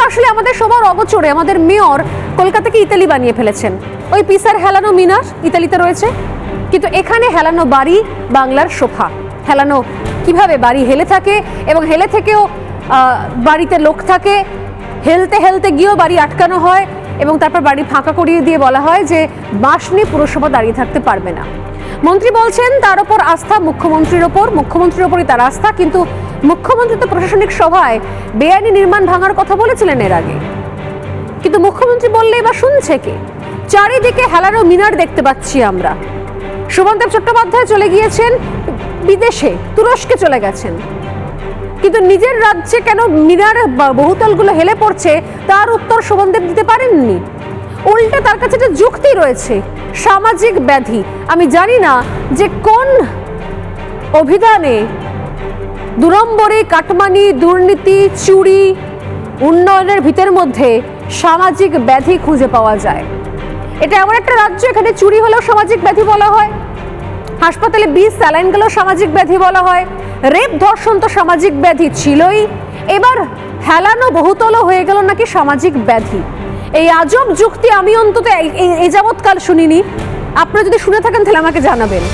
আসলে আমাদের সবার অগোচরে আমাদের মেয়র কলকাতাকে ইতালি বানিয়ে ফেলেছেন। ওই পিসার হেলানো মিনার ইতালিতে রয়েছে, কিন্তু এখানে হেলানো বাড়ি বাংলার শোভা। হেলানো কিভাবে বাড়ি হেলে থাকে এবং হেলে থেকেও বাড়িতে লোক থাকে, হেলতে হেলতে গিয়েও বাড়ি আটকানো হয় এবং তারপর বাড়ি ফাঁকা করিয়ে দিয়ে বলা হয় যে বাস নিয়ে পুরসভা দাঁড়িয়ে থাকতে পারবে না। মন্ত্রী বলছেন তার ওপর আস্থা মুখ্যমন্ত্রীর ওপরই তার আস্থা, কিন্তু মুখ্যমন্ত্রী তো প্রশাসনিক সভায় বেআইনি নির্মাণ ভাঙার কথা বলেছিলেন এর আগে, কিন্তু মুখ্যমন্ত্রী বললে এবার শুনছে কে? চারিদিকে হেলানো মিনার দেখতে পাচ্ছি আমরা। শোভনদেব চট্টোপাধ্যায় চলে গিয়েছেন বিদেশে, তুরস্কে চলে গেছেন, কিন্তু নিজের রাজ্যে কেন মিনার বহুতলগুলো হেলে পড়ছে তার উত্তর শোভনদেব দিতে পারেননি। উল্টে তার কাছে একটা যুক্তি রয়েছে, সামাজিক ব্যাধি। আমি জানি না যে কোন অভিধানে 2 নম্বরে কাটমানি, দুর্নীতি, চুরি, উন্নয়নের ভিতের মধ্যে সামাজিক ব্যাধি খুঁজে পাওয়া যায়। এটা এমন একটা রাজ্য এখানে চুরি হলেও সামাজিক ব্যাধি বলা হয়, হাসপাতালে বিষ স্যালাইন গেলেও সামাজিক ব্যাধি বলা হয়, রেপ ধর্ষণ তো সামাজিক ব্যাধি ছিলই, এবার হেলানো বহুতলও হয়ে গেল নাকি সামাজিক ব্যাধি। এই আজব যুক্তি আমি অন্তত এই যাবৎকাল শুনিনি। আপনারা যদি শুনে থাকেন তাহলে আমাকে জানাবেন।